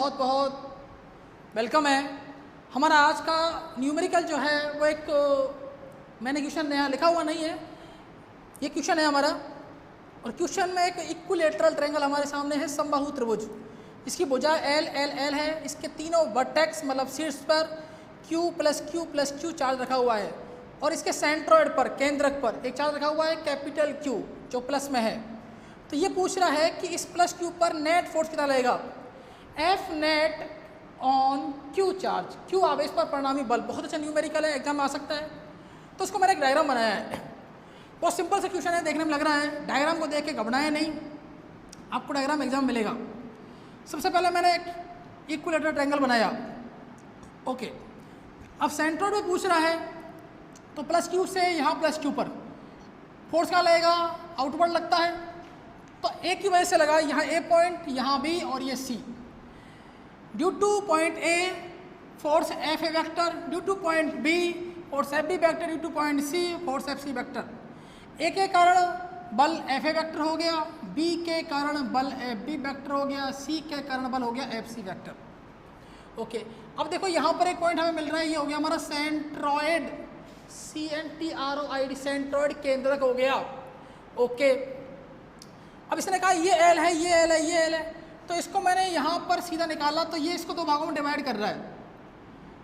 बहुत बहुत वेलकम है। हमारा आज का न्यूमेरिकल जो है वो एक मैंने क्वेश्चन नया लिखा हुआ नहीं है, ये क्वेश्चन है हमारा। और क्वेश्चन में एक इक्विलेटरल ट्रायंगल हमारे सामने है, समबाहु त्रिभुज। इसकी भुजा एल एल एल है। इसके तीनों वर्टेक्स मतलब शीर्ष पर Q प्लस Q चार्ज रखा हुआ है और इसके सेंट्रॉइड पर, केंद्रक पर एक चार्ज रखा हुआ है कैपिटल Q जो प्लस में है। तो ये पूछ रहा है कि इस प्लस Q पर नेट फोर्स कितना लगेगा, F net on Q charge, Q आवेश पर परिणामी बल। बहुत अच्छा न्यूमेरिकल है, एग्जाम में आ सकता है। तो उसको मैंने एक डायग्राम बनाया है, बहुत सिंपल सा क्वेश्चन है, देखने में लग रहा है। डायग्राम को देख के घबराएं नहीं, आपको डायग्राम एग्जाम मिलेगा। सबसे पहले मैंने एक इक्विलेटरल ट्रायंगल बनाया, ओके। अब सेंट्रॉइड में पूछ रहा है तो प्लस Q से यहाँ प्लस Q पर फोर्स क्या लगेगा, आउटवर्ड लगता है। तो A की वजह से लगा, यहाँ A पॉइंट, यहाँ B और ये C। Due two point A force F A vector, due two point B force F B vector, due two point C force F C vector. A के कारण बल F A वेक्टर हो गया, B के कारण बल F B वेक्टर हो गया, C के कारण बल हो गया F C वेक्टर, ओके। अब देखो यहाँ पर एक पॉइंट हमें मिल रहा है, ये हो गया हमारा सेंट्रॉइड, CNTROID, सेंट्रॉइड केंद्रक हो गया, ओके। अब इसने कहा ये L है, ये L है, ये L है, तो इसको मैंने यहाँ पर सीधा निकाला तो ये इसको दो भागों में डिवाइड कर रहा है।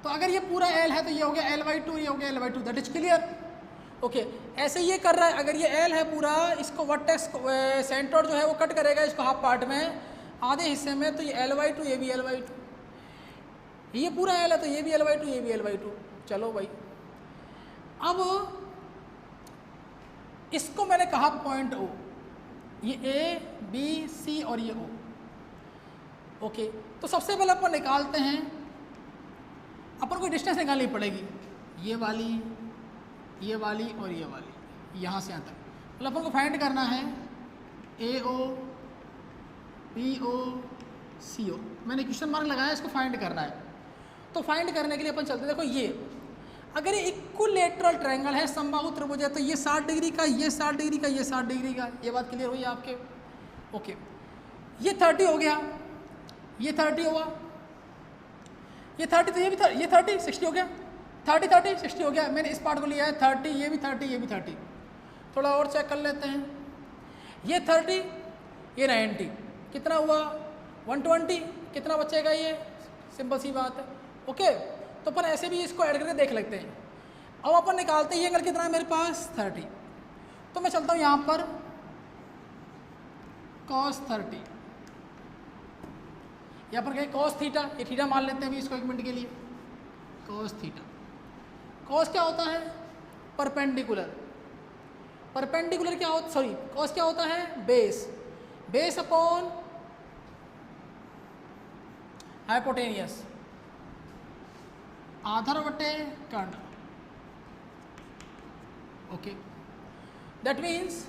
तो अगर ये पूरा L है तो ये हो गया L/2, ये हो गया L/2, that is clear, okay. ऐसे ये कर रहा है, अगर ये L है पूरा, इसको वर्टेक्स सेंट्रॉइड जो है वो कट करेगा इसको हाफ पार्ट में, आधे हिस्से में, तो ये L/2, ये भी L/2, ये पूरा L है तो ये भी L/2, ये भी L/2। चलो भाई, अब इसको मैंने कहा पॉइंट O, ये A B C और ये O, ओके। तो सबसे पहले अपन निकालते हैं, अपन को डिस्टेंस निकालनी पड़ेगी, ये वाली और ये वाली, यहाँ से यहाँ तक। मतलब अपन को फाइंड करना है AO BO CO। मैंने क्वेश्चन मार्क लगाया, इसको फाइंड करना है। तो फाइंड करने के लिए अपन चलते हैं, देखो ये अगर ये इक्विलेटरल ट्रायंगल है, समबाहु त्रिभुज है, तो ये 60 डिग्री का, ये 60 डिग्री का, ये 60 डिग्री का। ये बात क्लियर हुई आपके, ओके। ये 30 हो गया, ये 30 हुआ, ये 30, तो ये भी ये 30 60 हो गया, 30 60 हो गया। मैंने इस पार्ट को लिया है 30, ये भी 30, ये भी 30। थोड़ा और चेक कर लेते हैं, ये 30, ये 90, कितना हुआ 120, कितना बचेगा, ये सिंपल सी बात है, ओके। तो अपन ऐसे भी इसको ऐड करके देख लेते हैं। अब अपन निकालते हैं ये एंगल कितना है मेरे पास 30। तो मैं चलता हूँ यहाँ पर cos 30, यहाँ पर कहीं cos थीटा, ये थीटा मान लेते हैं अभी इसको एक मिनट के लिए, cos थीटा। cos क्या होता है, परपेंडिकुलर। परपेंडिकुलर क्या होता, सॉरी, cos क्या होता है, बेस अपॉन हाइपोटेनियस, आधार बटे कर्ण, ओके। दैट मीन्स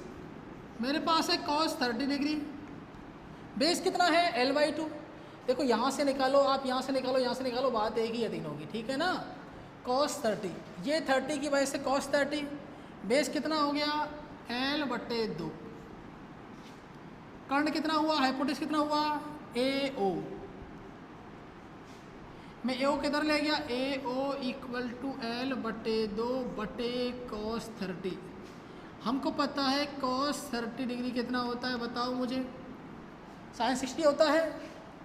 मेरे पास है cos 30 डिग्री, बेस कितना है L/2। देखो यहाँ से निकालो आप, यहाँ से निकालो, यहाँ से निकालो, बात एक ही है तीनों की, ठीक है ना। cos 30, ये 30 की वजह से cos 30, बेस कितना हो गया L/2, कर्ण कितना हुआ, हाइपोटेन्यूज कितना हुआ AO। मैं AO किधर ले गया, AO = L/2 बटे cos 30। हमको पता है cos 30 डिग्री कितना होता है, बताओ मुझे, sin 60 होता है,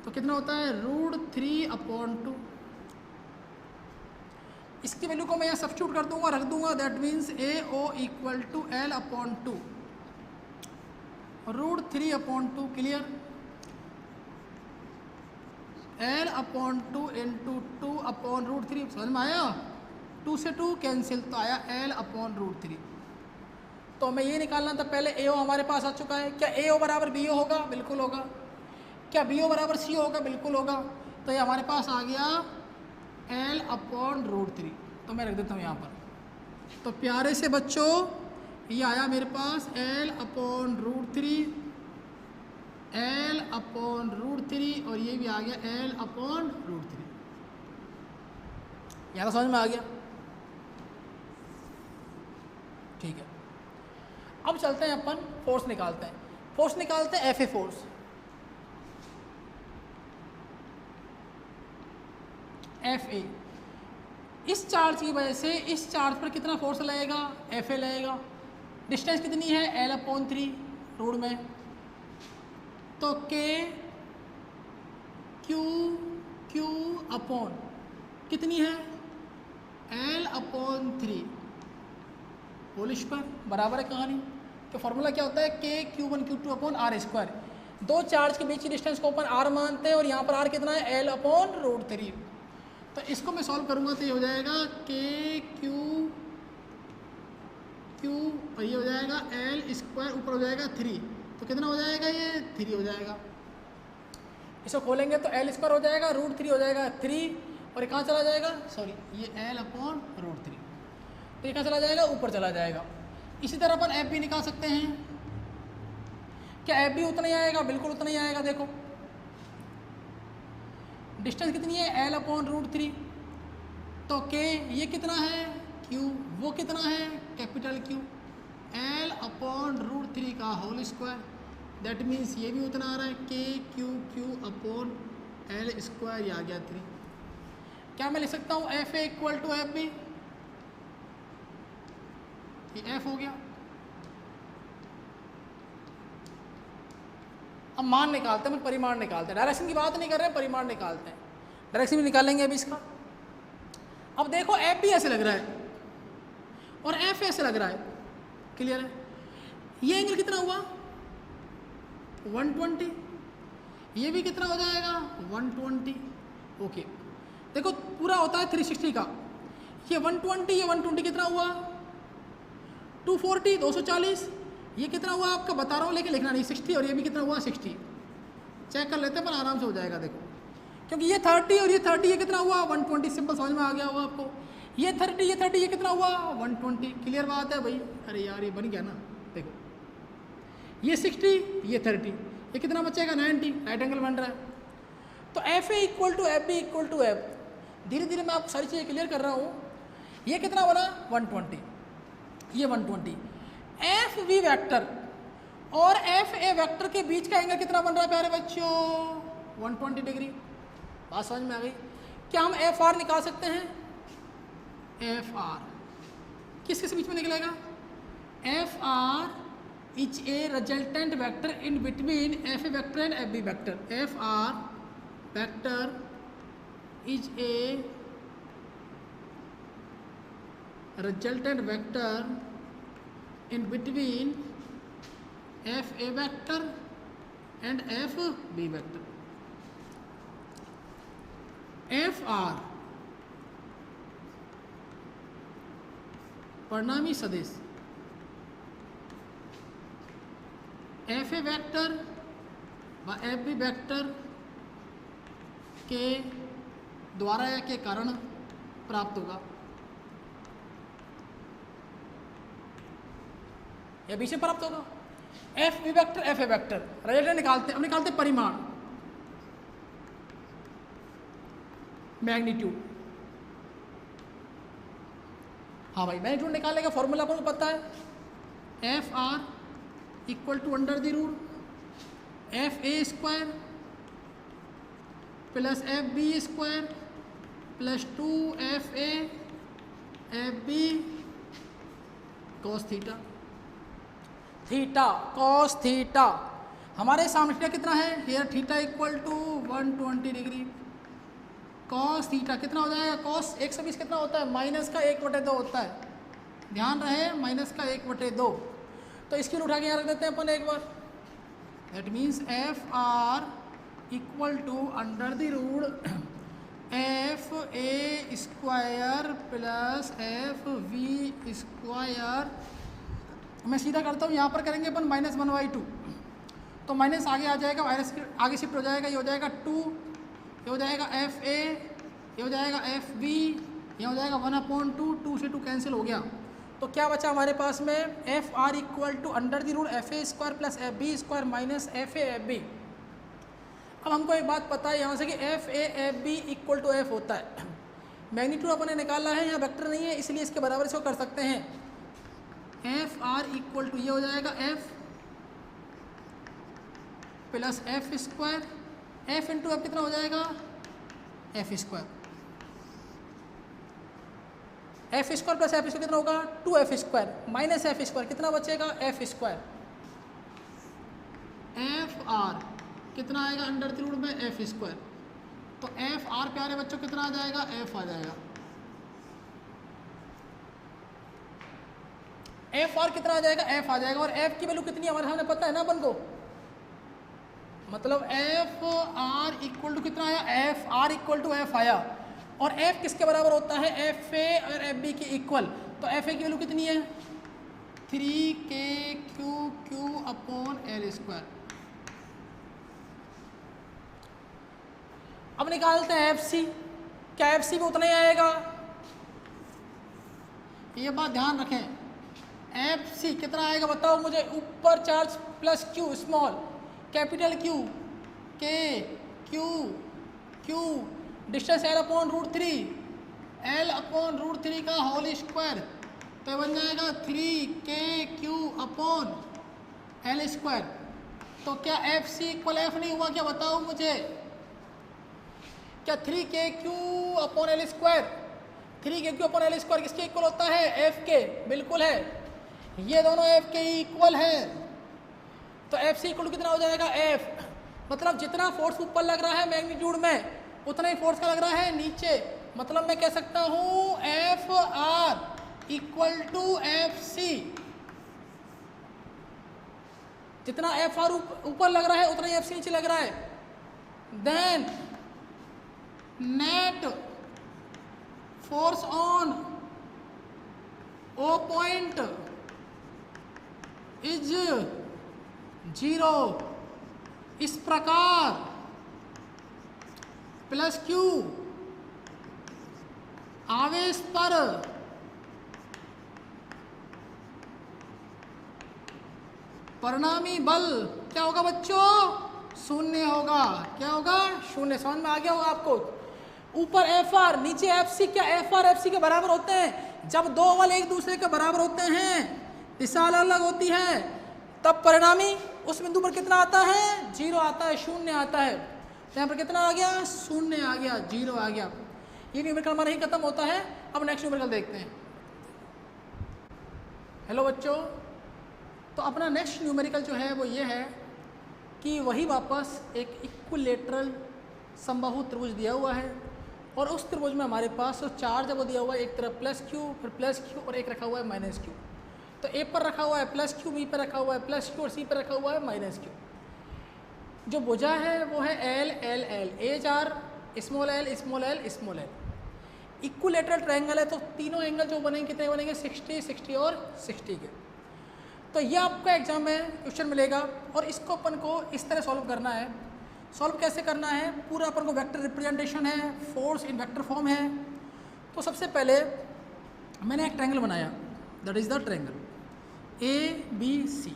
तो कितना होता है √3/2। इसकी वैल्यू को मैं यहाँ सब्स्टिट्यूट कर दूंगा, रख दूंगा, that means AO = L/2 √3/2, clear. L/2 × 2/√3, समझ में आया, 2 से 2 कैंसिल, तो आया L/√3। तो हमें ये निकालना था, पहले AO हमारे पास आ चुका है। क्या AO बराबर BO होगा, बिल्कुल होगा। क्या BO बराबर CO होगा, बिल्कुल होगा। तो ये हमारे पास आ गया L/√3। तो मैं रख देता हूँ यहाँ पर। तो प्यारे से बच्चों, ये आया मेरे पास L/√3, L/√3 और ये भी आ गया L/√3। यहाँ समझ में आ गया, ठीक है। अब चलते हैं अपन फोर्स निकालते हैं, FA फोर्स। F A. इस चार्ज की वजह से इस चार्ज पर कितना फोर्स लगेगा, एफ ए लगेगा। डिस्टेंस कितनी है, L/3 रोड में, तो के क्यू अपॉन कितनी है, L/3 होल स्क्वायर बराबर है कहानी। तो फॉर्मूला क्या होता है, k Q1 Q2 upon r square. दो चार्ज के बीच की डिस्टेंस को अपन आर मानते हैं और यहाँ पर आर कितना है, L/√3। तो इसको मैं सॉल्व करूँगा तो ये हो जाएगा के क्यू और ये हो जाएगा L स्क्वायर, ऊपर हो जाएगा 3, तो कितना हो जाएगा, ये 3 हो जाएगा। इसको खोलेंगे तो L स्क्वायर हो जाएगा, √3 हो जाएगा 3, और ये कहाँ चला जाएगा, सॉरी ये L/√3, तो ये कहाँ चला जाएगा, ऊपर चला जाएगा। इसी तरह अपन एफ भी निकाल सकते हैं। क्या एफ भी उतना ही आएगा, बिल्कुल उतना ही आएगा। देखो डिस्टेंस कितनी है, L/√3, तो के ये कितना है, क्यू वो कितना है, कैपिटल क्यू, L/√3 का होल स्क्वायर, दैट मीन्स ये भी उतना आ रहा है, k Q upon L square, ये आ गया 3। क्या मैं लिख सकता हूँ F A equal to F B, ये एफ हो गया। अब मान निकालते हैं, परिमाण निकालते हैं, डायरेक्शन की बात नहीं कर रहे हैं, परिमाण निकालते हैं। डायरेक्शन भी निकालेंगे अभी इसका। अब देखो एफ भी ऐसे लग रहा है और एफ ऐसे लग रहा है, क्लियर है। ये एंगल कितना हुआ, 120, ये भी कितना हो जाएगा, 120। ओके, देखो पूरा होता है 360 का, ये 120, ये 120 कितना हुआ, 240, 240, ये कितना हुआ आपका बता रहा हूँ, लेकिन लिखना नहीं, 60, और ये भी कितना हुआ, 60। चेक कर लेते हैं, पर आराम से हो जाएगा। देखो क्योंकि ये 30 और ये 30, ये कितना हुआ, 120, सिंपल समझ में आ गया होगा आपको। ये 30, ये 30, ये कितना हुआ, 120, क्लियर बात है भाई। अरे यार ये बन गया ना, देखो ये 60, ये 30, ये कितना बचेगा, 90, राइट एंगल बन रहा है। तो F A equal to F B equal to F, धीरे धीरे मैं आपको सारी चीज़ें क्लियर कर रहा हूँ। ये कितना बना, 120, ये 120। एफ वी वैक्टर और एफ ए वैक्टर के बीच का एंगल कितना बन रहा है प्यारे बच्चों, 120 डिग्री। बात समझ में आ गई। क्या हम एफ आर निकाल सकते हैं, एफ आर किस किस बीच में निकलेगा, F R is a resultant vector in between F A vector and F B vector. F R vector is a resultant vector in between f a vector and f b vector। f r परिणामी सदिश f a vector व f b vector के द्वारा या के कारण प्राप्त होगा। या बी से प्राप्त होगा। F B vector F A vector resultant निकालते हैं, अब निकालते हैं परिमाण, मैग्नीट्यूड। हाँ भाई मैग्नीट्यूड निकालने का फॉर्मूला आपको पता है, F R equal to under the root F A square plus F B square plus 2 F A F B cos theta. Theta cos theta हमारे सामने थीटा कितना है, here theta equal to 120 degree. Cos theta कितना हो जाएगा, cos 120 कितना होता है, माइनस का 1/2 होता है, ध्यान रहे माइनस का 1/2। तो इसकी उठा के यहाँ रख देते हैं अपन एक बार। That means F R equal to under the root F A square plus F V square. मैं सीधा करता हूँ, यहाँ पर करेंगे अपन -1/2, तो माइनस आगे आ जाएगा, माइनस आगे शिफ्ट हो जाएगा, ये हो जाएगा 2, ये हो जाएगा एफ ए, ये हो जाएगा एफ बी, ये हो जाएगा 1/2, 2 से 2 कैंसिल हो गया। तो क्या बचा हमारे पास में, F R equal to under the root F A square plus F B square minus F A F B. अब हमको एक बात पता है यहाँ से कि F A F B equal to F होता है। मैग्नीट्यूड अपन ने निकाला है, यहाँ वेक्टर नहीं है इसलिए इसके बराबर इसको कर सकते हैं। एफ आर इक्वल टू ये हो जाएगा F plus F square, F into F कितना हो जाएगा, F square. F square plus F square कितना होगा 2f² माइनस एफ स्क्वायर कितना बचेगा f²। एफ आर कितना आएगा √3 में f²। तो एफ आर प्यारे बच्चों कितना आ जाएगा एफ आ जाएगा। एफ आर कितना आ जाएगा एफ आ जाएगा। और एफ की वैल्यू कितनी हमारे सामने पता है ना अपन को, मतलब एफ आर इक्वल टू कितना आया F R equal to F आया। और एफ किसके बराबर होता है एफ ए और एफ बी के इक्वल। तो एफ ए की वैल्यू कितनी है 3KQQ/L²। अब निकालते हैं एफ सी। क्या एफ सी भी उतना ही आएगा, ये बात ध्यान रखें। एफ सी कितना आएगा बताओ मुझे, ऊपर charge plus Q small capital Q के Q Q distance L/√3 L/√3 का होल स्क्वायर। तो बन जाएगा 3KQ/L²। तो क्या एफ सी इक्वल एफ नहीं हुआ क्या बताओ मुझे, क्या 3KQ/L²। 3KQ/L² किसके इक्वल होता है एफ के, बिल्कुल है, ये दोनों एफ के इक्वल है। तो एफ सी इक्वल कितना हो जाएगा एफ, मतलब जितना फोर्स ऊपर लग रहा है मैग्नीट्यूड में उतना ही फोर्स का लग रहा है नीचे। मतलब मैं कह सकता हूं F R equal to F C, जितना एफ आर ऊपर लग रहा है उतना ही एफ सी नीचे लग रहा है। Then net force on O point is 0। इस प्रकार प्लस क्यू आवेश पर परिणामी बल क्या होगा बच्चों, शून्य होगा। क्या होगा, शून्य। समझ में आ गया होगा आपको। ऊपर एफ आर नीचे एफ सी, क्या एफ आर एफ सी के बराबर होते हैं। जब दो बल एक दूसरे के बराबर होते हैं, दिशा अलग अलग होती है, तब परिणामी उस बिंदु पर कितना आता है 0 आता है, शून्य आता है। तो यहाँ पर कितना आ गया, शून्य आ गया, 0 आ गया। ये न्यूमेरिकल हमारा ही खत्म होता है। अब नेक्स्ट न्यूमेरिकल देखते हैं। हेलो बच्चों, तो अपना नेक्स्ट न्यूमेरिकल जो है वो ये है कि वही वापस एक इक्विलेटरल समबाहु त्रिभुज दिया हुआ है और उस त्रिभुज में हमारे पास जो चार्ज है वो दिया हुआ है, एक तरफ प्लस क्यू, फिर प्लस क्यू और एक रखा हुआ है माइनस क्यू। तो ए पर रखा हुआ है प्लस क्यू, बी पर रखा हुआ है प्लस क्यू और सी पर रखा हुआ है माइनस क्यू। जो भुजा है वो है एल एल एल, ए चार small L small L small L. Equilateral triangle है तो तीनों एंगल जो बनेंगे कितने बनेंगे 60 60 और 60 के। तो ये आपका एग्जाम में क्वेश्चन मिलेगा और इसको अपन को इस तरह सॉल्व करना है। सॉल्व कैसे करना है, पूरा अपन को वेक्टर रिप्रेजेंटेशन है, फोर्स इन वेक्टर फॉर्म है। तो सबसे पहले मैंने एक ट्रायंगल बनाया, that is the triangle A B C.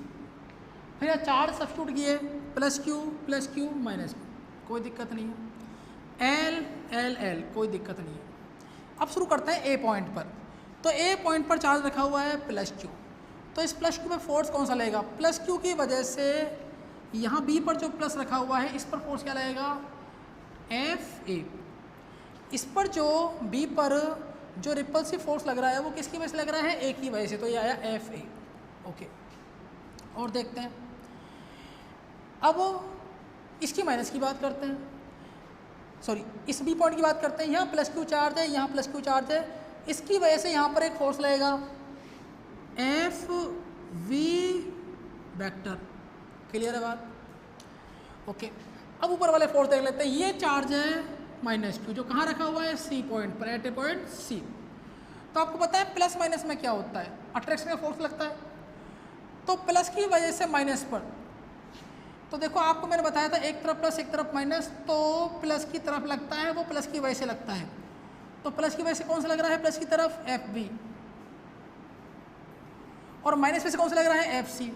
फिर चार्ज सब्स्टिट्यूट किए प्लस क्यू माइनस क्यू, कोई दिक्कत नहीं है। एल एल एल, कोई दिक्कत नहीं है। अब शुरू करते हैं ए पॉइंट पर। तो ए पॉइंट पर चार्ज रखा हुआ है प्लस क्यू। तो इस प्लस क्यू में फोर्स कौन सा लगेगा, प्लस क्यू की वजह से यहाँ बी पर जो प्लस रखा हुआ है इस पर फोर्स क्या लगेगा एफ ए। इस पर जो बी पर जो रिपल्सिव फोर्स लग रहा है वो किसकी वजह से लग रहा है, ए की वजह से। तो ये आया एफ ए। ओके, और देखते हैं। अब इसकी माइनस की बात करते हैं, सॉरी इस बी पॉइंट की बात करते हैं। यहाँ प्लस क्यू चार्ज है, यहाँ प्लस क्यू चार्ज है, इसकी वजह से यहाँ पर एक फोर्स लगेगा एफ वी वेक्टर। क्लियर है बात, ओके। अब ऊपर वाले फोर्स देख लेते हैं। ये चार्ज है माइनस क्यू जो कहाँ रखा हुआ है सी पॉइंट पर, एट ए पॉइंट सी। तो आपको पता है प्लस माइनस में क्या होता है, अट्रैक्शन का फोर्स लगता है। तो प्लस की वजह से माइनस पर, तो देखो आपको मैंने बताया था एक तरफ प्लस एक तरफ माइनस, तो प्लस की तरफ लगता है वो प्लस की वजह से लगता है। तो प्लस की वजह से कौन सा लग रहा है प्लस की तरफ एफ बी, और माइनस में से कौन सा लग रहा है एफ सी।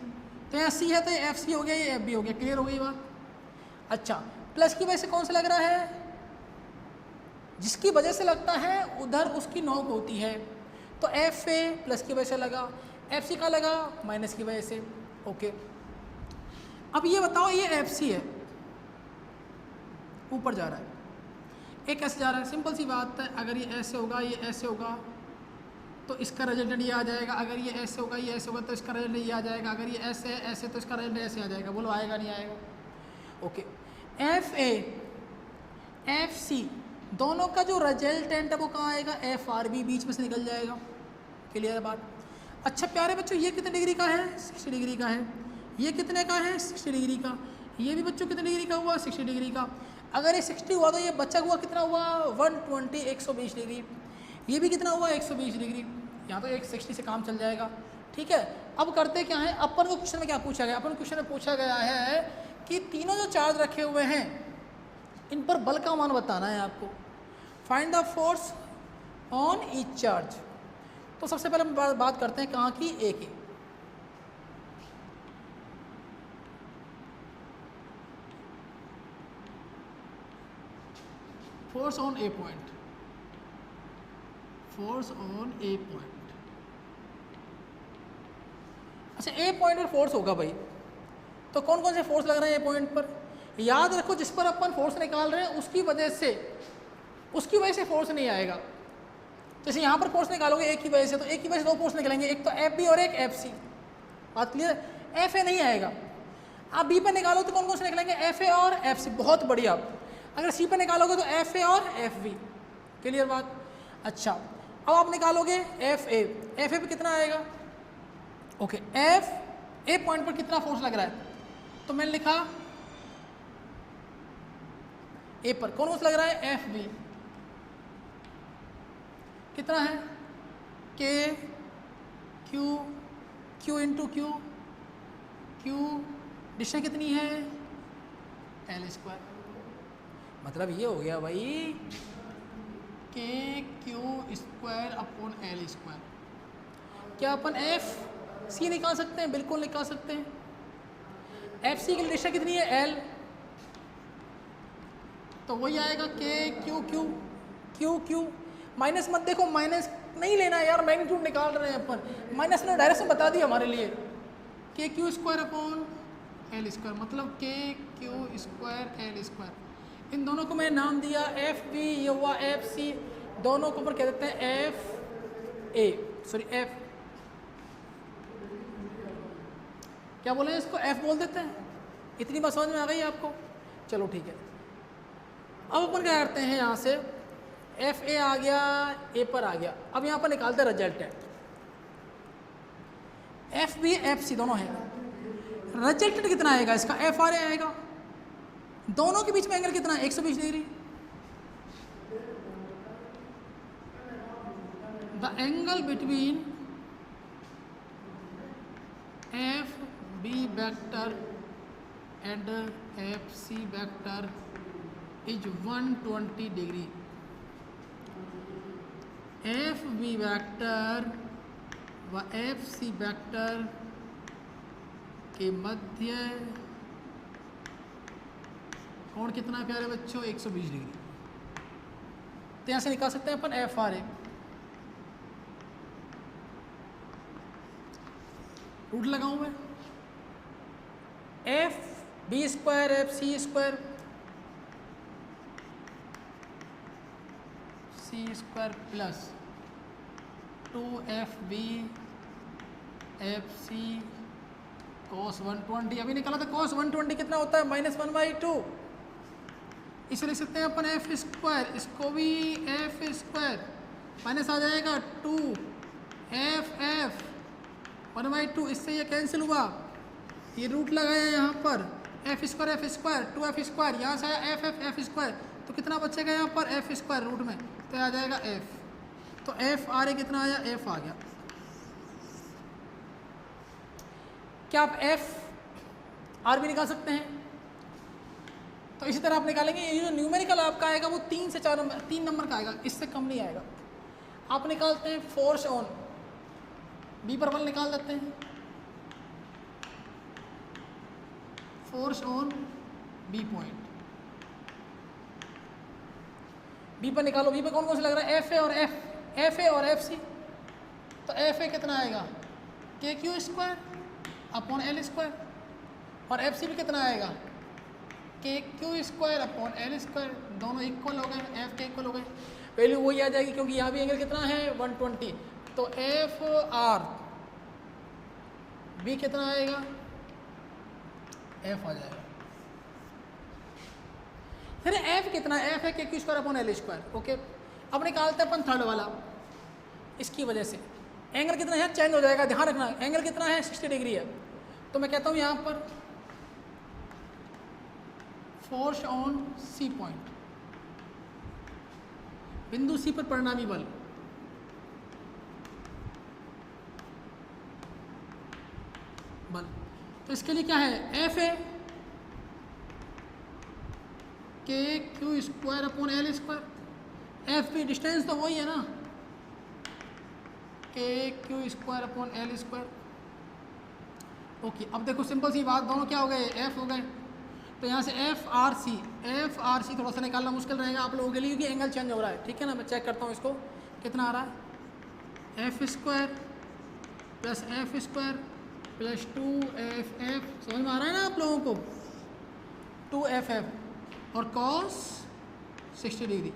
तो यहाँ सी है तो ये एफ सी हो गया, ये एफ बी हो गया। क्लियर हो गई बात। अच्छा, प्लस की वजह से कौन सा लग रहा है, जिसकी वजह से लगता है उधर उसकी नोक होती है। तो एफ ए प्लस की वजह से लगा, एफ सी का लगा माइनस की वजह से। ओके, अब ये बताओ ये एफ सी है, ऊपर जा रहा है, एक ऐसे जा रहा है। सिंपल सी बात है, अगर ये ऐसे होगा ये ऐसे होगा तो इसका रिजल्टेंट ये आ जाएगा। अगर ये ऐसे होगा, ये ऐसे होगा, तो इसका रिजल्टेंट ये आ जाएगा। अगर ये ऐसे है, ऐसे, तो इसका रिजल्टेंट ऐसे आ जाएगा। बोलो आएगा नहीं आएगा? Okay, F A F C दोनों का जो रिजल्टेंट है वो कहाँ आएगा? एफ आर बी, बीच में से निकल जाएगा। क्लियर है बात? अच्छा प्यारे बच्चों, ये कितने डिग्री का है? 60 डिग्री का है। ये कितने का है? 60 डिग्री का। ये भी बच्चों कितने डिग्री का हुआ? 60 डिग्री का। अगर ये 60 हुआ तो ये बच्चा हुआ कितना हुआ? 120, 120 डिग्री। ये भी कितना हुआ? 120 डिग्री। यहाँ तो 160 से काम चल जाएगा। ठीक है, अब करते क्या है, अपन को क्वेश्चन में क्या पूछा गया? अपन क्वेश्चन में पूछा गया है कि तीनों जो चार्ज रखे हुए हैं इन पर बल का मान बताना है आपको। Find the force on each charge. तो सबसे पहले हम बात करते हैं कहाँ की? ए की। Force on A point, force on A point. अच्छा, ए पॉइंट पर फोर्स होगा भाई, तो कौन कौन से फोर्स लग रहे हैं ए पॉइंट पर? याद रखो, जिस पर अपन फोर्स निकाल रहे हैं उसकी वजह से फोर्स नहीं आएगा। जैसे यहाँ पर फोर्स निकालोगे एक की वजह से, तो एक की वजह से दो फोर्स निकलेंगे, एक तो एफ बी और एक एफ सी। बात क्लियर है? एफ ए नहीं आएगा। आप बी पे निकालो तो कौन कौन से निकलेंगे? एफ ए और एफ सी। बहुत बढ़िया। अगर सी पे निकालोगे तो एफ ए और एफ बी। क्लियर बात? अच्छा, अब आप निकालोगे एफ ए। एफ ए पे कितना आएगा? ओके, एफ ए पॉइंट पर कितना फोर्स लग रहा है? तो मैंने लिखा ए पर कौन फोर्स लग रहा है? F B. कितना है? K Q, Q into Q, Q distance कितनी है? L square. मतलब ये हो गया भाई k Q square upon L square. क्या अपन एफ सी निकाल सकते हैं? बिल्कुल निकाल सकते हैं। एफ सी की डिस्टेंस कितनी है? एल। तो वही आएगा के Q Q Q Q. Minus मत देखो, माइनस नहीं लेना यार, मैग्नीट्यूड निकाल रहे हैं अपन। माइनस ने डायरेक्शन बता दी हमारे लिए। के Q square upon L square, मतलब के क्यू स्क्वायर एल स्क्वायर। इन दोनों को मैंने नाम दिया एफ बी, ये हुआ एफ सी। दोनों को ऊपर कह देते हैं एफ ए, सॉरी एफ, क्या बोले इसको? एफ बोल देते हैं। इतनी बात समझ में आ गई आपको? चलो ठीक है। अब अपन क्या करते हैं, यहाँ से एफ ए आ गया, ए पर आ गया। अब यहाँ पर निकालते हैं resultant. F B F C दोनों है। रिजल्टेंट कितना आएगा इसका? एफ आर ए आएगा। दोनों के बीच में एंगल कितना है? 120 degree. The angle between F B vector and F C vector is 120 degree. F B vector व एफ सी वेक्टर के मध्य कोण कितना है प्यारे बच्चों? 120 डिग्री। तो यहाँ से निकाल सकते हैं अपन एफ आर ए। रूट लगाऊं मैं, F B square F C square C square plus 2 F B F C cos 120। अभी निकाला था cos 120 कितना होता है? -1/2। इसे लिख सकते हैं अपन एफ स्क्वायर, इसको भी एफ स्क्वायर, माइनस आ जाएगा 2 एफ एफ 1/2। इससे ये कैंसिल हुआ, ये रूट लगाया यहाँ पर एफ स्क्वायर 2 एफ स्क्वायर, यहाँ से आया एफ एफ एफ स्क्वायर, तो कितना बचेगा यहाँ पर? एफ स्क्वायर रूट में, तो आ जाएगा एफ। तो एफ आर ए कितना आया? एफ आ गया। क्या आप एफ आर भी निकाल सकते हैं? तो इसी तरह आप निकालेंगे। ये जो न्यूमेरिकल आपका आएगा वो 3 से 4 नंबर, 3 नंबर का आएगा, इससे कम नहीं आएगा। आप निकालते हैं फोर्स ऑन बी पर बल निकाल देते हैं। Force on B point, B पर निकालो। बी पर कौन कौन से लग रहा है? एफ ए और एफ सी। तो एफ ए कितना आएगा? के Q square upon L square. और एफ सी भी कितना आएगा? के Q square upon L square. दोनों इक्वल हो गए, एफ के इक्वल हो गए। वैल्यू वही आ जाएगी, क्योंकि यहाँ भी एंगल कितना है? 120। तो एफ आर बी कितना आएगा, एफ आ जाएगा। फिर एफ कितना, एफ है k Q square upon L square. Okay, अब निकालते हैं अपन थर्ड वाला। इसकी वजह से एंगल कितना है चेंज हो जाएगा, ध्यान रखना एंगल कितना है 60 डिग्री है। तो मैं कहता हूँ यहाँ पर फोर्स ऑन सी पॉइंट, बिंदु सी पर परिणामी बल तो इसके लिए क्या है, एफ है k Q square upon L square. F भी डिस्टेंस तो वही है ना, के Q square upon L square. Okay, अब देखो सिंपल सी बात, दोनों क्या हो गए, एफ हो गए। तो यहाँ से एफ आर सी थोड़ा सा निकालना मुश्किल रहेगा आप लोगों के लिए क्योंकि एंगल चेंज हो रहा है। ठीक है ना, मैं चेक करता हूँ इसको कितना आ रहा है, F square plus F square plus 2FF, समझ में आ रहा है ना आप लोगों को, 2FF और कॉस 60 डिग्री।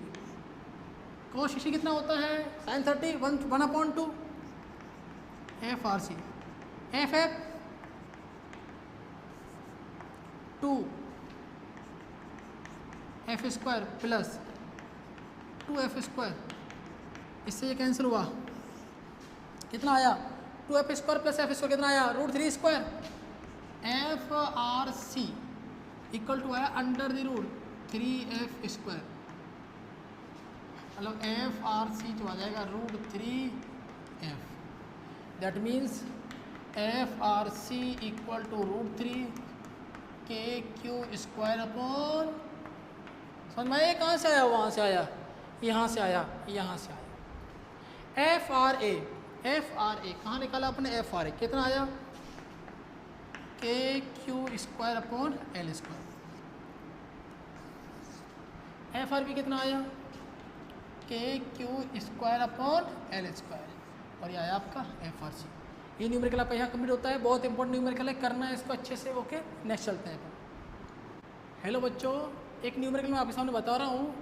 कॉस 60 कितना होता है, sine 30, 1/2 F R C, F F 2 F square plus 2F square, इससे ये कैंसिल हुआ, कितना आया 2F square plus F square कितना आया, √3 square. F R C equal to है under the root 3F square, मतलब एफ आर सी जो आ जाएगा √3F। That means F R C equal to √3 के क्यू स्क्वायर अपॉन, समझ में आया कहाँ से आया, वहाँ से आया, यहाँ से आया, यहाँ से आया। एफ आर ए कहाँ निकाला अपने, एफ आर ए कितना आया, k Q square upon L square. F R B कितना आया, k Q square upon L square, और ये आया आपका एफ आर सी। ये न्यूमेरिकल आपका यहाँ कंप्लीट होता है, बहुत इंपॉर्टेंट न्यूमेरिकल है, करना है इसको अच्छे से। ओके, नेक्स्ट चलते हैं। हेलो बच्चों, एक न्यूमेरिकल मैं आपके सामने बता रहा हूँ।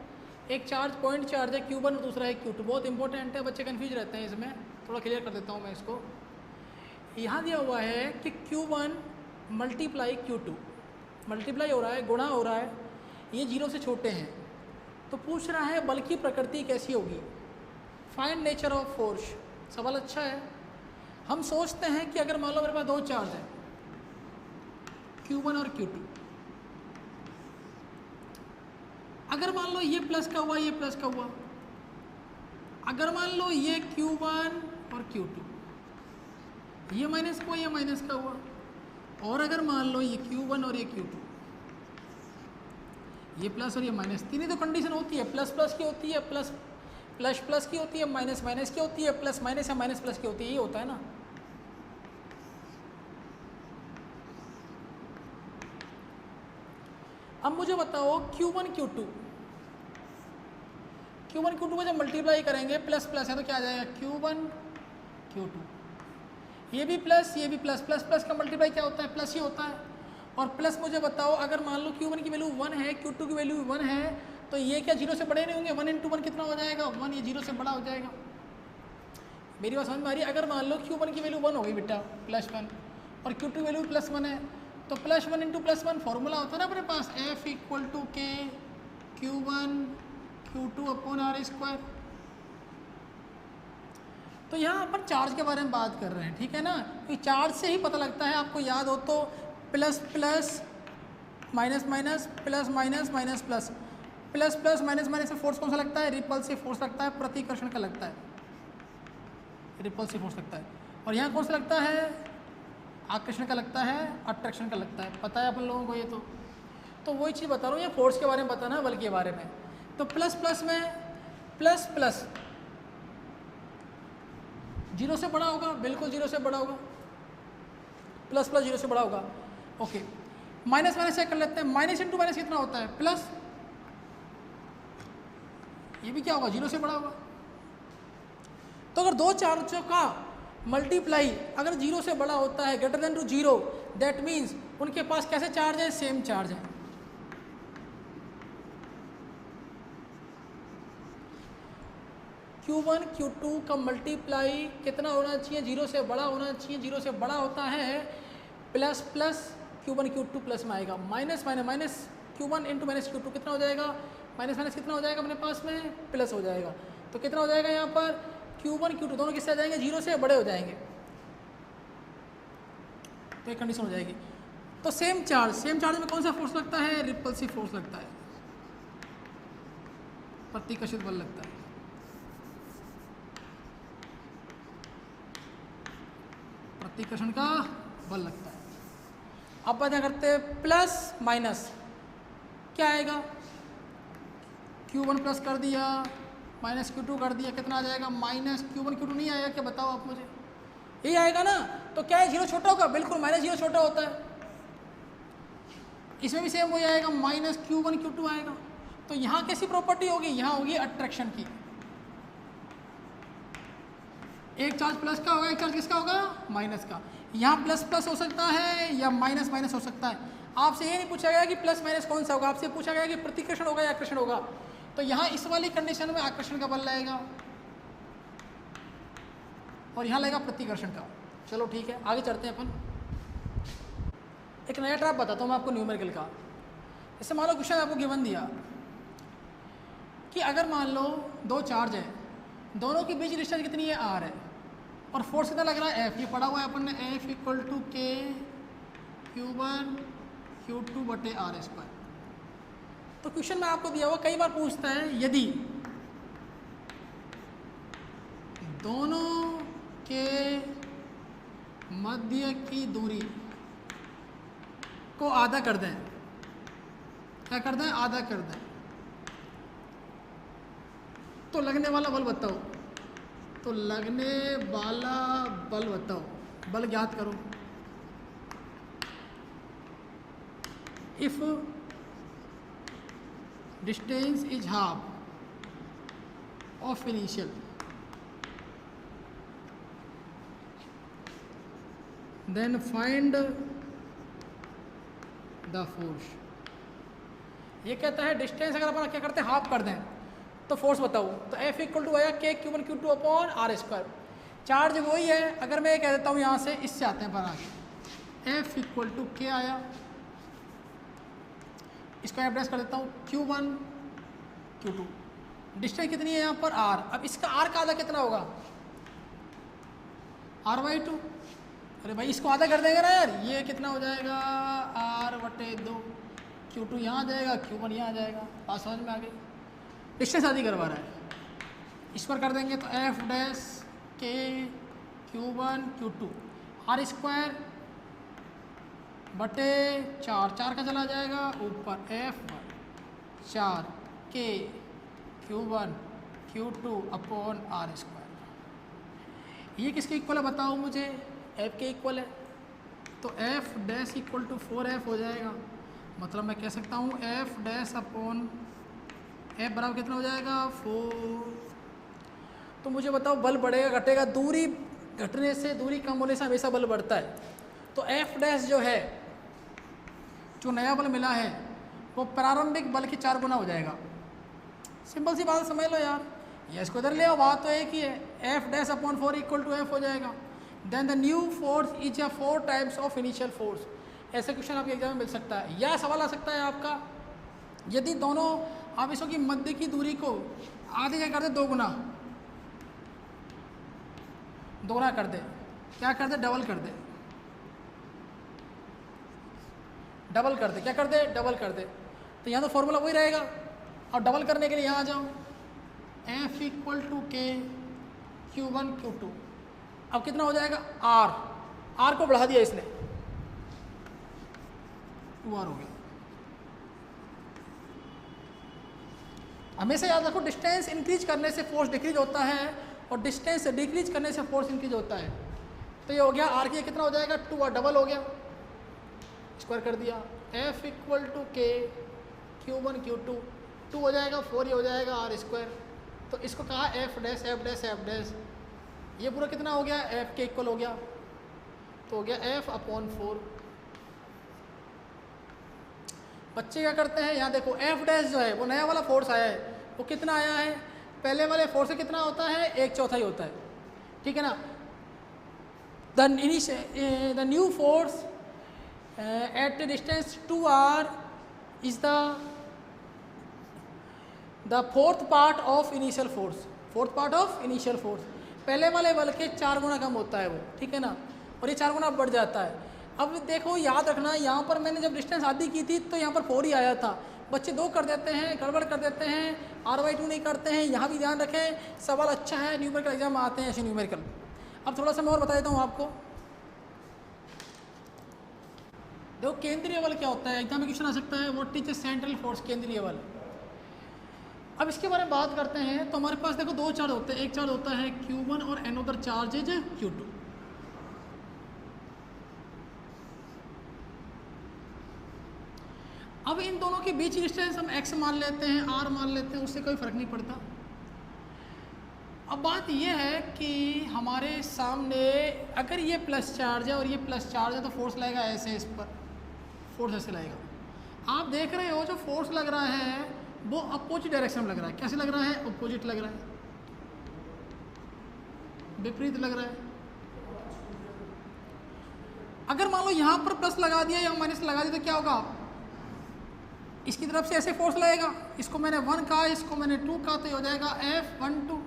एक चार्ज पॉइंट चार्ज है Q1 और दूसरा है Q2, बहुत इंपॉर्टेंट है, बच्चे कन्फ्यूज रहते हैं इसमें, थोड़ा क्लियर कर देता हूँ मैं इसको। यहाँ दिया हुआ है कि Q1 मल्टीप्लाई Q2, मल्टीप्लाई हो रहा है, गुणा हो रहा है, ये 0 से छोटे हैं। तो पूछ रहा है बल की प्रकृति कैसी होगी, फाइंड नेचर ऑफ फोर्स। सवाल अच्छा है। हम सोचते हैं कि अगर मान लो मेरे पास दो चार्ज है Q1 और Q2, अगर मान लो ये प्लस का हुआ, ये प्लस का हुआ, अगर मान लो ये Q1 और Q2, ये माइनस का हुआ, ये माइनस का हुआ, और अगर मान लो ये Q1 और ये Q2, ये प्लस और ये माइनस, तीनों तो कंडीशन होती है, प्लस प्लस की होती है, प्लस प्लस प्लस की होती है, माइनस माइनस की होती है, प्लस माइनस या माइनस प्लस की होती है, ये होता है ना। अब मुझे बताओ Q1 Q2 को जब मल्टीप्लाई करेंगे, प्लस प्लस है तो क्या आ जाएगा, Q1 Q2, ये भी प्लस, ये भी प्लस, प्लस प्लस का मल्टीप्लाई क्या होता है, प्लस ही होता है। और प्लस मुझे बताओ अगर मान लो Q1 की वैल्यू 1 है, Q2 की वैल्यू 1 है, तो ये क्या 0 से बड़े नहीं होंगे, 1 × 1 कितना हो जाएगा, 1, ये 0 से बड़ा हो जाएगा। मेरी बात समझ में आ रही है। अगर मान लो Q1 की वैल्यू 1 हो गई बेटा, +1, और Q2 की वैल्यू +1 है, तो +1 × +1 फॉर्मूला होता है ना अपने पास, F = K Q1 Q2 upon R²। तो यहाँ अपन चार्ज के बारे में बात कर रहे हैं, ठीक है ना, क्योंकि चार्ज से ही पता लगता है, आपको याद हो तो plus plus minus minus plus minus minus plus, plus plus minus minus से फोर्स कौन सा लगता है, रिपल्सिव फोर्स लगता है, प्रतिकर्षण का लगता है, रिपल्सिव फोर्स लगता है। और यहाँ कौन सा लगता है, आकर्षण का लगता है, अट्रैक्शन का लगता है, पता है अपन लोगों को ये। तो वही चीज़ बता रहा हूँ, ये फोर्स के बारे में बताना है, बल के बारे में। तो प्लस प्लस में प्लस प्लस 0 से बड़ा होगा, बिल्कुल 0 से बड़ा होगा, प्लस प्लस 0 से बड़ा होगा। ओके, माइनस माइनस चेक कर लेते हैं, माइनस इंटू माइनस कितना होता है, प्लस, ये भी क्या होगा, 0 से बड़ा होगा। तो अगर दो चार्जों का मल्टीप्लाई अगर 0 से बड़ा होता है, greater than to 0, that means उनके पास कैसे चार्ज है, सेम चार्ज है। Q1 Q2 का मल्टीप्लाई कितना होना चाहिए, 0 से बड़ा होना चाहिए, 0 से बड़ा होता है plus plus Q1 Q2 plus में आएगा, minus minus minus Q1 into minus Q2 कितना हो जाएगा, माइनस माइनस कितना हो जाएगा अपने पास में, प्लस हो जाएगा। तो कितना हो जाएगा यहाँ पर Q1 Q2 दोनों किससे आ जाएंगे, 0 से बड़े हो जाएंगे, तो एक कंडीशन हो जाएगी। तो सेम चार्ज में कौन सा फोर्स लगता है, रिपल्सिव फोर्स लगता है, प्रतिकर्षित बल लगता है। प्रतिकर्षण का बल लगता है। अब बात करते हैं प्लस माइनस, क्या आएगा, Q1 प्लस कर दिया माइनस Q2 कर दिया, कितना आ जाएगा, माइनस Q1 Q2 नहीं आएगा क्या, बताओ आप मुझे, यही आएगा ना। तो क्या है, 0 छोटा होगा, बिल्कुल माइनस 0 छोटा होता है, इसमें भी सेम वही आएगा, माइनस Q1 Q2 आएगा। तो यहाँ कैसी प्रॉपर्टी होगी, यहाँ होगी अट्रैक्शन की, एक चार्ज प्लस का होगा, एक चार्ज किसका होगा, माइनस का। यहाँ प्लस प्लस हो सकता है या माइनस माइनस हो सकता है। आपसे ये नहीं पूछा गया कि प्लस माइनस कौन सा होगा, आपसे पूछा गया कि प्रतिकर्षण होगा या आकर्षण होगा। तो यहाँ इस वाली कंडीशन में आकर्षण का बल लगेगा और यहाँ लगेगा प्रतिकर्षण का। चलो ठीक है, आगे चलते हैं अपन। एक नया ट्रैप बताता हूँ मैं आपको न्यूमेरिकल का। जैसे मान लो क्वेश्चन आपको गिवन दिया कि अगर मान लो दो चार्ज है, दोनों के बीच डिस्टेंस कितनी है, r है, और फोर्स कितना लग रहा है, F। ये पढ़ा हुआ है अपन ने, F इक्वल टू के Q1 Q2 बटे R स्क्वायर। तो क्वेश्चन में आपको दिया हुआ, कई बार पूछता है यदि दोनों के मध्य की दूरी को आधा कर दें, क्या कर दें, आधा कर दें, तो लगने वाला बल बताओ, तो लगने वाला बल बताओ, बल ज्ञात करो। If distance is half of initial then find the force. ये कहता है डिस्टेंस अगर अपन क्या करते हैं, हाफ कर दें, तो फोर्स बताओ। तो F इक्वल टू आया के Q1 Q2 upon R square. Charge वही है, अगर मैं ये कह देता हूँ यहाँ से, इससे आते हैं पर आगे, F इक्वल टू के आया, इसको एड्रेस कर देता हूँ Q1 Q2, डिस्टेंस कितनी है यहाँ पर R। अब इसका R का आधा कितना होगा, R/2। अरे भाई इसको आधा कर देंगे ना यार, ये कितना हो जाएगा, R/2, Q2 यहाँ आ जाएगा, Q1 यहाँ आ जाएगा। बात समझ में आ गई, डिस्टेंस आधी करवा रहा है, स्क्वायर कर देंगे तो F डैश के Q1 Q2 R स्क्वायर बटे 4, 4 का चला जाएगा ऊपर, F 4 के Q1 Q2 upon R square. ये किसके इक्वल है बताओ मुझे, F के इक्वल है। तो F dash equal to 4F हो जाएगा, मतलब मैं कह सकता हूँ F डैश अपॉन F बराबर कितना हो जाएगा, 4। तो मुझे बताओ बल बढ़ेगा घटेगा, दूरी घटने से, दूरी कम होने से हमेशा बल बढ़ता है। तो F डैश जो है, जो नया बल मिला है, वो प्रारंभिक बल के 4 गुना हो जाएगा। सिंपल सी बात समझ लो यार, ये इसको इधर ले आओ, बात तो एक ही है, F dash upon 4 equal to F हो जाएगा। Then the new force is a 4 times of initial force. ऐसे क्वेश्चन आपके एग्जाम में मिल सकता है। यह सवाल आ सकता है आपका, यदि दोनों आवेशों की मध्य की दूरी को आधे क्या कर दे, 2 गुना कर दे, क्या कर दे, डबल कर दे, डबल कर दे, क्या कर दे, डबल कर दे। तो यहाँ तो फॉर्मूला वही रहेगा। और डबल करने के लिए यहाँ आ जाओ, F इक्वल टू के Q1 Q2। अब कितना हो जाएगा, R को बढ़ा दिया इसने, 2R हो गया। हमेशा याद रखो, डिस्टेंस इंक्रीज करने से फोर्स डिक्रीज होता है और डिस्टेंस डिक्रीज करने से फोर्स इंक्रीज होता है। तो ये हो गया R की कितना हो जाएगा, 2R, डबल हो गया, स्क्वायर कर दिया। F इक्वल टू के Q1 Q2, 2 हो जाएगा, 4 ही हो जाएगा, R स्क्वायर। तो इसको कहा F dash F dash F dash, ये पूरा कितना हो गया, F के इक्वल हो गया, तो हो गया F अपॉन 4। बच्चे क्या करते हैं, यहाँ देखो F डैश जो है वो नया वाला फोर्स आया है, वो कितना आया है, पहले वाले फोर्स से कितना होता है, 1/4 होता है, ठीक है ना। The new force at the distance 2r is the fourth part of initial force, fourth part of initial force. पहले वाले बल के 4 गुना कम होता है वो, ठीक है ना, और ये 4 गुना बढ़ जाता है। अब देखो याद रखना, यहाँ पर मैंने जब डिस्टेंस आधी की थी तो यहाँ पर 4 ही आया था, बच्चे 2 कर देते हैं, गड़बड़ कर देते हैं, r/2 नहीं करते हैं। यहाँ भी ध्यान रखें, सवाल अच्छा है, न्यूमेरिकल एग्जाम में आते हैं ऐसे न्यूमेरिकल। अब थोड़ा सा मैं और बता देता हूँ आपको। देखो केंद्रीय बल क्या होता है, एग्जाम में क्वेश्चन आ सकता है, what is the central force, केंद्रीय बल। अब इसके बारे में बात करते हैं तो हमारे पास देखो 2 चार्ज होते हैं, एक चार्ज होता है Q1 और अनदर चार्ज इज Q2। अब इन दोनों के बीच डिस्टेंस हम x मान लेते हैं, r मान लेते हैं, उससे कोई फर्क नहीं पड़ता। अब बात यह है कि हमारे सामने अगर ये प्लस चार्ज है और ये प्लस चार्ज है तो फोर्स लगेगा ऐसे, इस पर फोर्स ऐसे लगेगा। आप देख रहे हो जो फोर्स लग रहा है वो अपोजिट डायरेक्शन में लग रहा है। कैसे लग रहा है, अपोजिट लग रहा है, विपरीत लग रहा है। अगर मान लो यहाँ पर प्लस लगा दिया या माइनस लगा दिया तो क्या होगा, इसकी तरफ से ऐसे फोर्स लगेगा, इसको मैंने 1 कहा, इसको मैंने 2 कहा, तो ये हो जाएगा F12,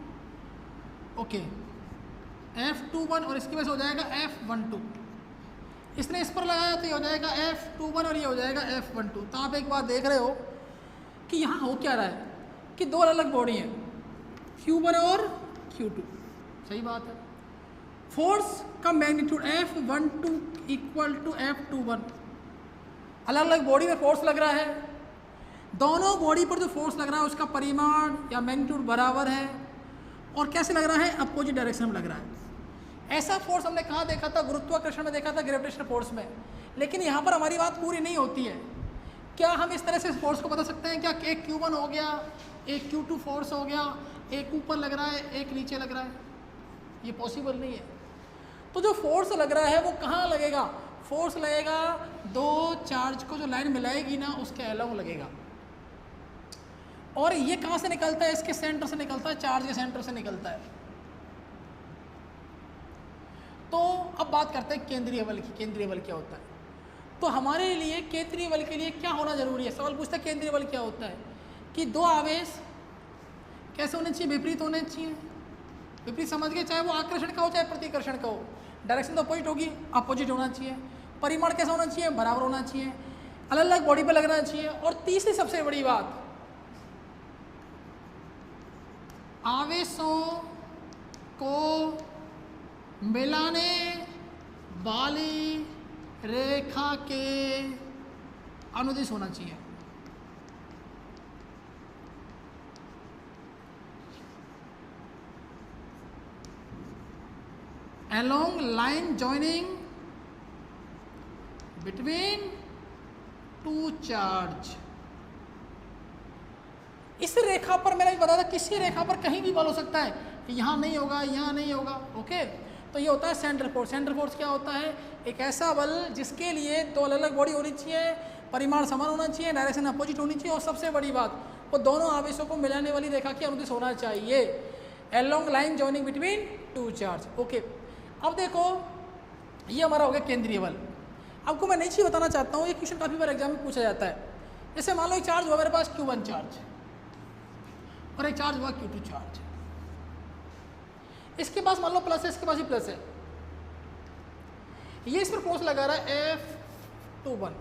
ओके, F21 और इसकी वजह से हो जाएगा F12। इसने इस पर लगाया तो ये हो जाएगा F21 और ये हो जाएगा F12। तो आप एक बात देख रहे हो कि यहाँ हो क्या रहा है कि 2 अलग अलग बॉडी हैं, Q1 और Q2, सही बात है। फोर्स का magnitude F12 equal to F21, अलग अलग बॉडी में फोर्स लग रहा है, दोनों बॉडी पर जो फोर्स लग रहा है उसका परिमाण या मैग्नीट्यूड बराबर है, और कैसे लग रहा है, अपोजिट डायरेक्शन में लग रहा है। ऐसा फोर्स हमने कहाँ देखा था, गुरुत्वाकर्षण में देखा था, ग्रेविटेशनल फोर्स में। लेकिन यहाँ पर हमारी बात पूरी नहीं होती है। क्या हम इस तरह से फोर्स को बता सकते हैं क्या, एक Q1 हो गया, एक Q2 फोर्स हो गया, एक ऊपर लग रहा है एक नीचे लग रहा है, ये पॉसिबल नहीं है। तो जो फोर्स लग रहा है वो कहाँ लगेगा, फोर्स लगेगा 2 चार्ज को जो लाइन मिलाएगी ना उसके अलोंग लगेगा, और ये कहाँ से निकलता है, इसके सेंटर से निकलता है, चार्ज के सेंटर से निकलता है। तो अब बात करते हैं केंद्रीय बल की, केंद्रीय बल क्या होता है। तो हमारे लिए केंद्रीय बल के लिए क्या होना जरूरी है, सवाल पूछता है केंद्रीय बल क्या होता है, कि 2 आवेश कैसे होने चाहिए, विपरीत होने चाहिए। विपरीत समझ गए, चाहे वो आकर्षण का हो चाहे प्रतिकर्षण का हो, डायरेक्शन तो अपोजिट होगी, अपोजिट होना चाहिए। परिमाण कैसा होना चाहिए, बराबर होना चाहिए, अलग अलग बॉडी पर लगना चाहिए। और तीसरी सबसे बड़ी बात, आवेशों को मिलाने वाली रेखा के अनुदिश होना चाहिए। along line joining between 2 charge। इस रेखा पर मैंने बताया था, किसी रेखा पर कहीं भी बल हो सकता है, यहाँ नहीं होगा, यहाँ नहीं होगा, ओके। तो ये होता है सेंट्रल फोर्स। सेंट्रल फोर्स क्या होता है, एक ऐसा बल जिसके लिए 2 अलग अलग बॉडी होनी चाहिए, परिमाण समान होना चाहिए, डायरेक्शन अपोजिट होनी चाहिए, और सबसे बड़ी बात वो दोनों आवेशों को मिलाने वाली रेखा के अनुदिश होना चाहिए। along line joining between 2 charge, okay. अब देखो ये हमारा हो गया केंद्रीय बल। आपको मैं नई चीज़ बताना चाहता हूँ, ये क्वेश्चन काफ़ी बार एग्जाम में पूछा जाता है। जैसे मान लो एक चार्ज हुआ मेरे पास Q1 चार्ज और एक चार्ज हुआ Q2 चार्ज, इसके पास मान लो प्लस है, इसके पास ही प्लस है, ये इस पर फोर्स लगा रहा है F21,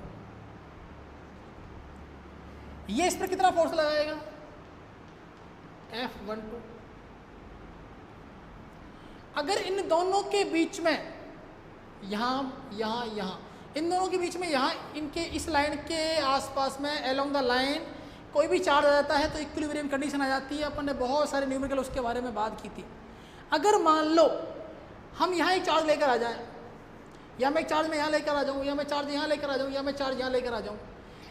ये इस पर कितना फोर्स लगाएगा F12। अगर इन दोनों के बीच में यहाँ यहाँ यहाँ इन दोनों के बीच में यहाँ इनके इस लाइन के आसपास में अलोंग द लाइन कोई भी चार्ज आ जाता है तो इक्विलिब्रियम कंडीशन आ जाती है। अपन ने बहुत सारे न्यूमेरिकल उसके बारे में बात की थी। अगर मान लो हम यहाँ एक चार्ज लेकर आ जाएं, या मैं एक चार्ज में यहाँ लेकर आ जाऊँ, या मैं चार्ज यहाँ लेकर आ जाऊँ, या मैं चार्ज यहाँ लेकर आ जाऊँ,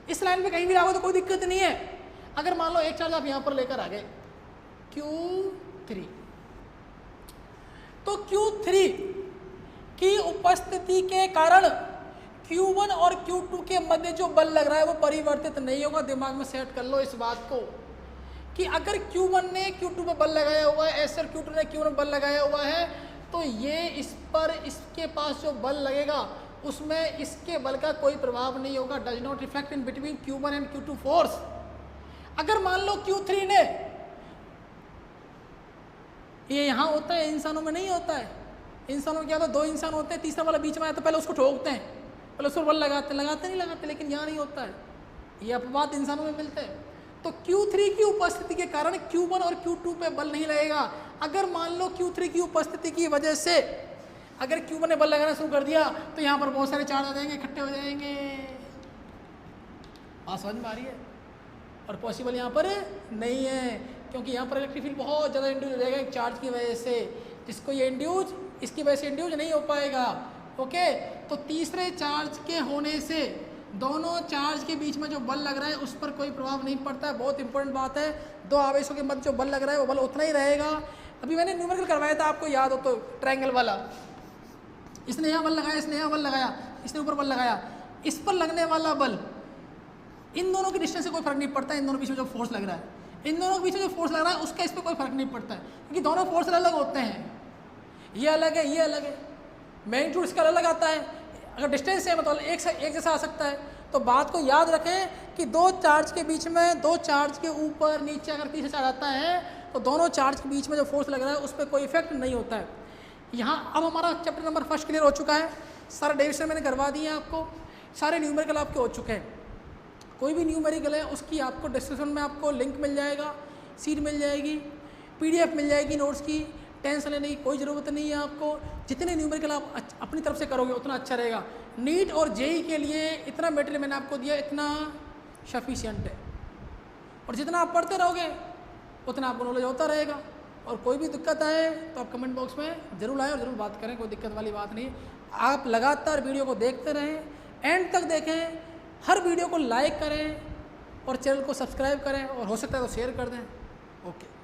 इस लाइन में कहीं भी लागो तो कोई दिक्कत नहीं है। अगर मान लो एक चार्ज आप यहाँ पर लेकर आ गए Q3, तो Q3 की उपस्थिति के कारण Q1 और Q2 के मध्य जो बल लग रहा है वो परिवर्तित नहीं होगा। दिमाग में सेट कर लो इस बात को कि अगर Q1 ने Q2 पे बल लगाया हुआ है, ऐसे Q2 ने Q1 पे बल लगाया हुआ है, तो ये इस पर इसके पास जो बल लगेगा उसमें इसके बल का कोई प्रभाव नहीं होगा, does not effect in between Q1 and Q2 force. अगर मान लो Q3 ने, ये यहाँ होता है, इंसानों में नहीं होता है। इंसानों में क्या होता है, दो इंसान होते हैं, तीसरा वाला बीच में आया तो पहले उसको ठोकते हैं, पहले उसको बल लगाते नहीं लगाते, लेकिन यहाँ नहीं होता है, ये अपवाद इंसानों में मिलते हैं। तो Q3 की उपस्थिति के कारण Q1 और Q2 पे बल नहीं लगेगा। अगर मान लो Q3 की उपस्थिति की वजह से अगर Q1 ने बल लगाना शुरू कर दिया तो यहाँ पर बहुत सारे चार्ज आ जाएंगे, इकट्ठे हो जाएंगे। बात समझ में आ रही है? और पॉसिबल यहाँ पर नहीं है, क्योंकि यहाँ पर इलेक्ट्रिक फील्ड बहुत ज़्यादा इंड्यूस हो जाएगा एक चार्ज की वजह से, जिसको ये इंड्यूस इसकी वजह से इंड्यूस नहीं हो पाएगा। ओके, तो तीसरे चार्ज के होने से दोनों चार्ज के बीच में जो बल लग रहा है उस पर कोई प्रभाव नहीं पड़ता है। बहुत इंपॉर्टेंट बात है, दो आवेशों के मध्य जो बल लग रहा है वो बल उतना ही रहेगा। अभी मैंने न्यूमेरिकल करवाया था, आपको याद हो तो, ट्रायंगल वाला, इसने यहाँ बल लगाया, इसने यहाँ बल लगाया, इसने ऊपर बल लगाया, इस पर लगने वाला बल, इन दोनों की डिस्टेंस से कोई फर्क नहीं पड़ता है। इन दोनों के बीच में जो फोर्स लग रहा है, इन दोनों के बीच में जो फोर्स लग रहा है उसका इस पर कोई फर्क नहीं पड़ता है, क्योंकि दोनों फोर्स अलग होते हैं। ये अलग है, ये अलग है, मैग्नीट्यूड इसका अलग आता है। अगर डिस्टेंस सेम है तो एक जैसा आ सकता है। तो बात को याद रखें कि दो चार्ज के बीच में, दो चार्ज के ऊपर नीचे अगर तीसरा चार्ज आता है तो दोनों चार्ज के बीच में जो फोर्स लग रहा है उस पर कोई इफेक्ट नहीं होता है। यहाँ अब हमारा चैप्टर नंबर 1 क्लियर हो चुका है। सारे डेरिवेशन मैंने करवा दिए हैं आपको, सारे न्यूमेरिकल आपके हो चुके हैं। कोई भी न्यूमेरिकल है उसकी आपको डिस्क्रिप्शन में आपको लिंक मिल जाएगा, सीट मिल जाएगी, PDF मिल जाएगी नोट्स की। टेंशन लेने की कोई ज़रूरत नहीं है आपको। जितने न्यूमेरिकल आप अपनी तरफ से करोगे उतना अच्छा रहेगा। नीट और JEE के लिए इतना मटेरियल मैंने आपको दिया, इतना सफिशिएंट है, और जितना आप पढ़ते रहोगे उतना आपको नॉलेज होता रहेगा। और कोई भी दिक्कत आए तो आप कमेंट बॉक्स में ज़रूर आएँ और ज़रूर बात करें, कोई दिक्कत वाली बात नहीं। आप लगातार वीडियो को देखते रहें, एंड तक देखें, हर वीडियो को लाइक करें और चैनल को सब्सक्राइब करें, और हो सकता है तो शेयर कर दें। ओके।